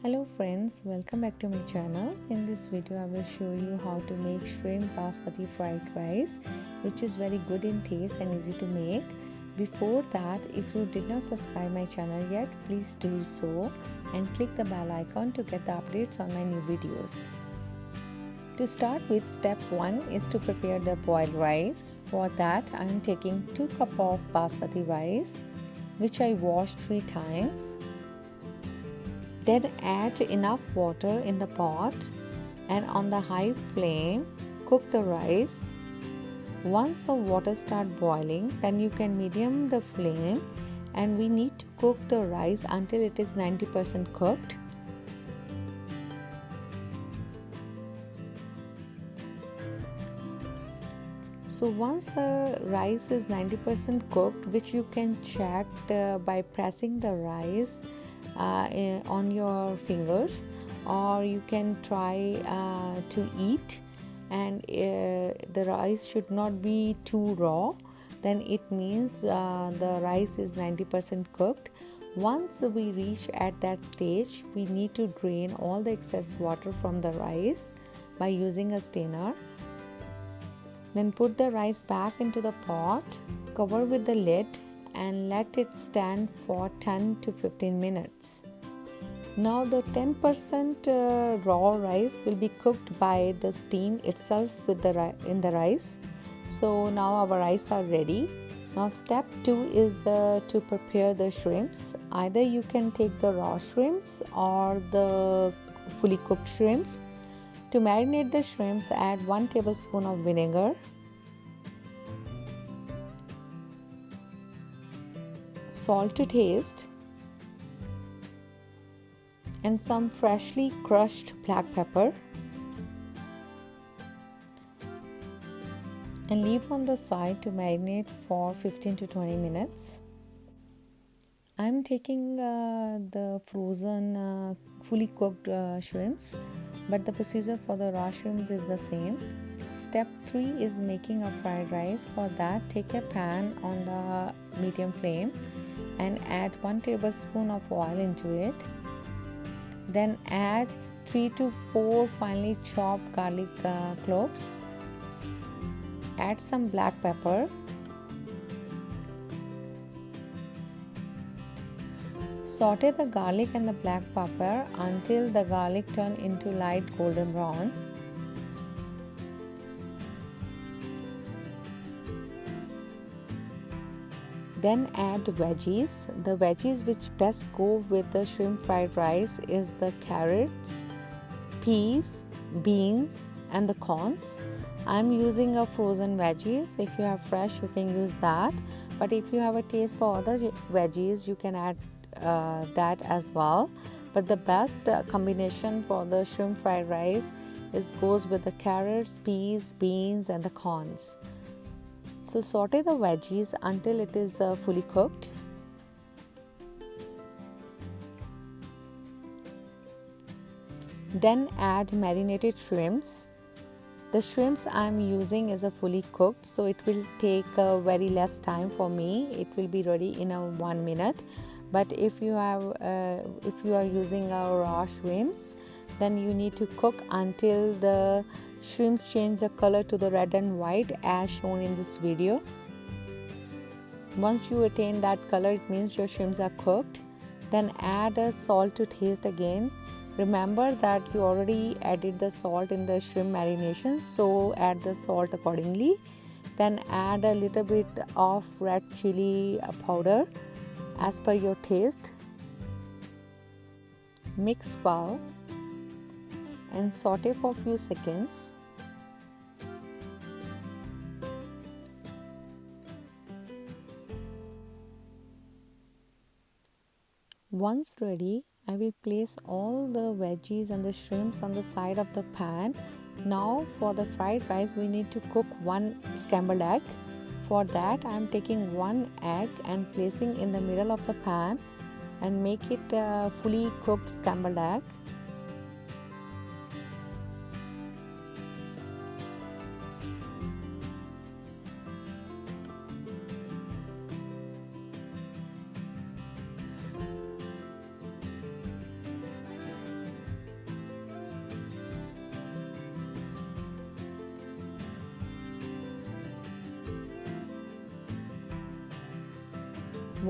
Hello friends, welcome back to my channel. In this video I will show you how to make shrimp basmati fried rice, which is very good in taste and easy to make. Before that, if you did not subscribe my channel yet, please do so and click the bell icon to get the updates on my new videos. To start with, step 1 is to prepare the boiled rice. For that I am taking 2 cups of basmati rice, which I washed 3 times. Then add enough water in the pot and on the high flame cook the rice. Once the water start boiling, then you can medium the flame and we need to cook the rice until it is 90% cooked. So once the rice is 90% cooked, which you can check by pressing the rice on your fingers, or you can try to eat, and the rice should not be too raw, then it means the rice is 90% cooked. Once we reach at that stage, we need to drain all the excess water from the rice by using a strainer. Then put the rice back into the pot, cover with the lid and let it stand for 10 to 15 minutes. Now the 10% raw rice will be cooked by the steam itself in the rice. So now our rice are ready. Now step 2 is to prepare the shrimps. Either you can take the raw shrimps or the fully cooked shrimps. To marinate the shrimps, add 1 tablespoon of vinegar, salt to taste, and some freshly crushed black pepper, and leave on the side to marinate for 15 to 20 minutes. I'm taking the frozen fully cooked shrimps, but the procedure for the raw shrimps is the same. Step 3 is making a fried rice. For that, take a pan on the medium flame and add 1 tablespoon of oil into it. Then add 3 to 4 finely chopped garlic cloves. Add some black pepper. Saute the garlic and the black pepper until the garlic turn into light golden brown. Then add veggies. The veggies which best go with the shrimp fried rice is the carrots, peas, beans and the corns. I'm using a frozen veggies. If you have fresh, you can use that. But if you have a taste for other veggies, you can add that as well. But the best combination for the shrimp fried rice goes with the carrots, peas, beans and the corns. So saute the veggies until it is fully cooked. Then add marinated shrimps. The shrimps I am using is a fully cooked, so it will take very less time for me. It will be ready in 1 minute. But if you are using raw shrimps, then you need to cook until the shrimps change the color to the red and white as shown in this video. Once you attain that color, it means your shrimps are cooked. Then add salt to taste again. Remember that you already added the salt in the shrimp marination, so add the salt accordingly. Then add a little bit of red chili powder as per your taste. Mix well and saute for a few seconds. Once ready, I will place all the veggies and the shrimps on the side of the pan. Now for the fried rice, we need to cook 1 scrambled egg. For that, I am taking 1 egg and placing in the middle of the pan and make it a fully cooked scrambled egg.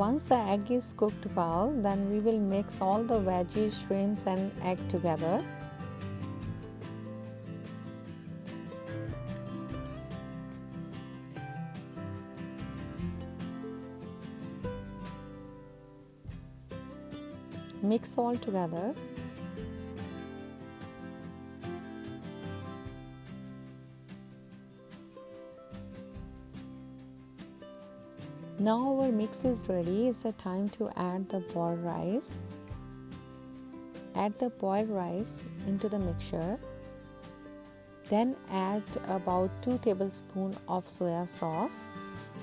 Once the egg is cooked well, then we will mix all the veggies, shrimps and egg together. Mix all together. Now our mix is ready. It's the time to add the boiled rice. Add the boiled rice into the mixture. Then add about 2 tablespoons of soya sauce.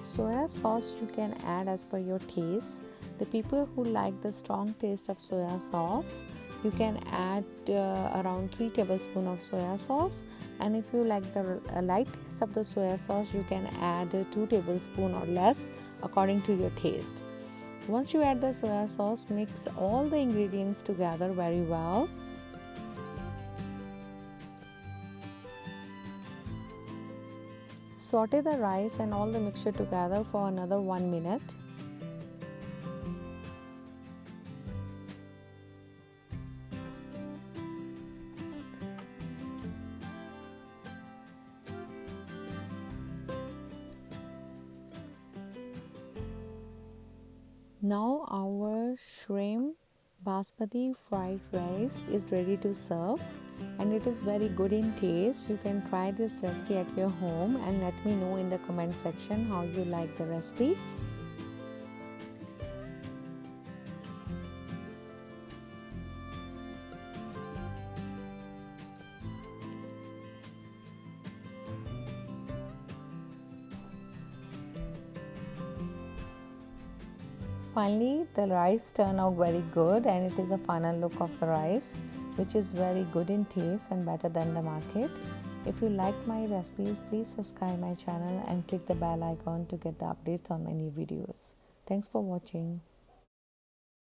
Soya sauce you can add as per your taste. The people who like the strong taste of soya sauce, you can add around 3 tablespoons of soya sauce, and if you like the light taste of the soya sauce, you can add 2 tablespoons or less according to your taste. Once you add the soya sauce, mix all the ingredients together very well. Saute the rice and all the mixture together for another 1 minute. Now our shrimp basmati fried rice is ready to serve, and it is very good in taste. You can try this recipe at your home and let me know in the comment section how you like the recipe. Finally, the rice turned out very good, and it is a final look of the rice, which is very good in taste and better than the market. If you like my recipes, please subscribe my channel and click the bell icon to get the updates on my new videos. Thanks for watching.